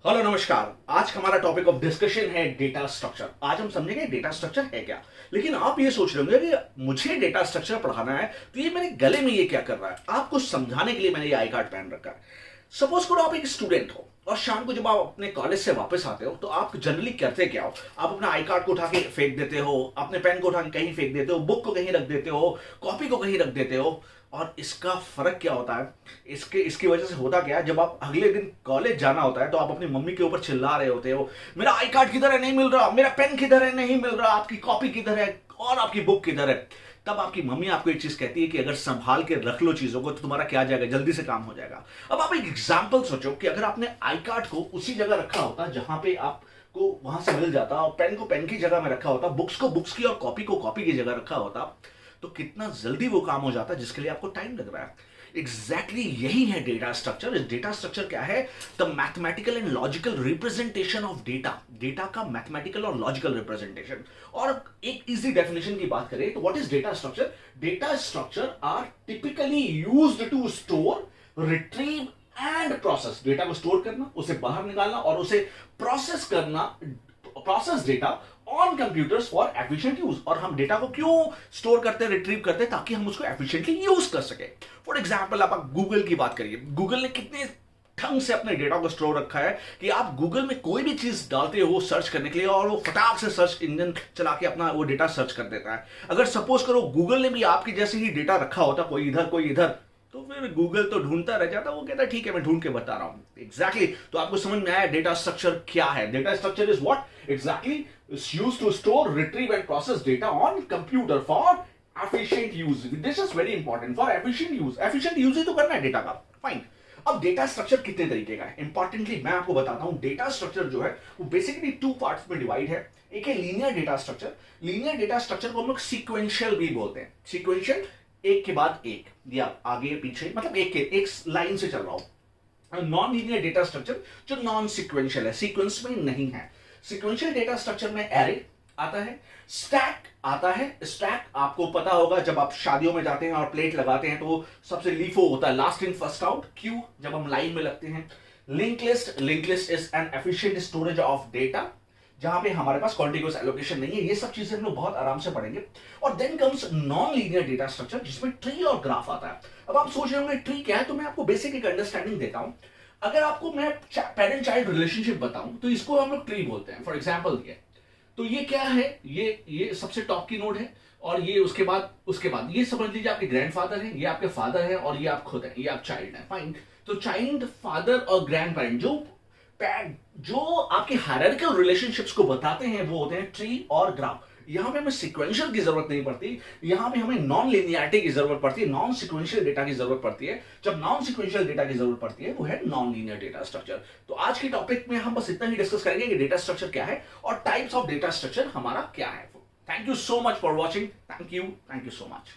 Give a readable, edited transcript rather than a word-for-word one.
Hello नमस्कार। आज हमारा टॉपिक ऑफ डिस्कशन है डेटा स्ट्रक्चर। आज हम समझेंगे डेटा स्ट्रक्चर है क्या। लेकिन आप ये सोच रहे होंगे कि मुझे डेटा स्ट्रक्चर पढ़ाना है तो ये मेरे गले में ये क्या कर रहा है। आपको समझाने के लिए मैंने ये आई कार्ड पहन रखा है। सपोज करो आप एक स्टूडेंट हो और शाम को जब आप अपने कॉलेज से वापस आते हो तो आप जनरली करते क्या हो। आप अपना आई कार्ड को उठा के फेंक देते हो, अपने पेन को उठा के कहीं फेंक देते हो, बुक को कहीं रख देते हो, कॉपी को कहीं रख देते हो। और इसका फर्क क्या होता है, इसकी वजह से होता क्या है, जब आप अगले दिन कॉलेज जाना होता है तो आप अपनी मम्मी के ऊपर चिल्ला रहे होते हो, मेरा आई कार्ड किधर है नहीं मिल रहा, मेरा पेन किधर है नहीं मिल रहा, आपकी कॉपी किधर है और आपकी बुक किधर है। तब आपकी मम्मी आपको एक चीज कहती है कि अगर संभाल के रख लो चीजों को तो तुम्हारा क्या जाएगा, जल्दी से काम हो जाएगा। अब आप एक एग्जाम्पल सोचो कि अगर आपने आई कार्ड को उसी जगह रखा होता जहां पे आपको वहां से मिल जाता, और पेन को पेन की जगह में रखा होता, बुक्स को बुक्स की और कॉपी को कॉपी की जगह रखा होता, तो कितना जल्दी वो काम हो जाता जिसके लिए आपको टाइम लग रहा है। एग्जैक्टली यही है डेटा स्ट्रक्चर। इस डेटा स्ट्रक्चर क्या है? The mathematical and logical representation of data. Data का मैथमेटिकल और लॉजिकल रिप्रेजेंटेशन। और एक इजी डेफिनेशन की बात करें तो what is data structure? Data structure are typically used to store, retrieve and process. Data को स्टोर करना, उसे बाहर निकालना और उसे प्रोसेस करना, process data on computers for efficient use. और हम डेटा को क्यों स्टोर करते हैं, रिट्रीव करते हैं? ताकि हम उसको एफिशिएंटली यूज कर सके। फॉर एग्जांपल आप गूगल की बात करिए। गूगल ने कितने ढंग से अपने डेटा को स्टोर रखा है कि आप गूगल में कोई भी चीज डालते हो सर्च करने के लिए और वो फटाक से सर्च इंजन चला के अपना वो डेटा सर्च कर देता है। अगर सपोज करो गूगल ने भी आपकी जैसे ही डेटा रखा होता, कोई इधर कोई इधर, तो फिर गूगल तो ढूंढता रह जाता। वो कहता है ठीक है मैं ढूंढ के बता रहा हूं। एग्जैक्टली तो आपको समझ में आया डेटा स्ट्रक्चर क्या है। Data structure is what exactly is used to store, retrieve and process data on computer for efficient use. This is very important, for efficient use. Efficient use ही तो करना है डेटा का। फाइन। अब data structure कितने तरीके का है इंपॉर्टेंटली मैं आपको बताता हूं। डेटा स्ट्रक्चर जो है वो बेसिकली टू पार्ट्स में डिवाइड है। एक है linear data structure. Linear data structure को हम लोग सीक्वेंशियल भी बोलते हैं। सीक्वेंशियल एक के बाद एक, या आगे पीछे, मतलब एक लाइन से चल रहा हो। नॉन लीनियर डेटा स्ट्रक्चर जो नॉन सीक्वेंशियल है, सीक्वेंस में नहीं है। सीक्वेंशियल डेटा स्ट्रक्चर में एरे आता है, स्टैक आता है। स्टैक आपको पता होगा, जब आप शादियों में जाते हैं और प्लेट लगाते हैं तो सबसे लीफो होता है, last in first out, Q जब हम लाइन में लगते हैं। Link list, link list is an efficient storage of data, जहां पे हमारे पास कॉन्टिग्यूअस एलोकेशन नहीं है। ये सब चीजें हम लोग बहुत आराम से पढ़ेंगे। और then comes non linear data structure जिसमें ट्री और ग्राफ आता है। अब आप सोच रहे होंगे ट्री क्या है, तो मैं आपको बेसिक एक अंडरस्टैंडिंग देता हूं। अगर आपको मैं पेरेंट चाइल्ड रिलेशनशिप बताऊं तो इसको हम लोग ट्री बोलते हैं। फॉर एग्जाम्पल ये, तो ये क्या है, ये सबसे टॉप की नोड है, और ये उसके बाद ये समझ लीजिए आपके ग्रैंडफादर है, ये आपके फादर है, और ये आप खुद है, ये आप चाइल्ड है। फाइन। तो चाइल्ड, फादर और ग्रैंड पेरेंट जो आपके हायरार्किकल रिलेशनशिप्स को बताते हैं वो होते हैं ट्री और ग्राफ। यहां पे हमें सीक्वेंशियल की जरूरत नहीं पड़ती, यहां पे हमें नॉन लिनियरिटी की जरूरत पड़ती है, नॉन सीक्वेंशियल डेटा की जरूरत पड़ती है। जब नॉन सीक्वेंशियल डेटा की जरूरत पड़ती है वो है नॉन लीनियर डेटा स्ट्रक्चर। तो आज के टॉपिक में हम बस इतना ही डिस्कस करेंगे कि डेटा स्ट्रक्चर क्या है और टाइप्स ऑफ डेटा स्ट्रक्चर हमारा क्या है। Thank you so much for watching. Thank you so much.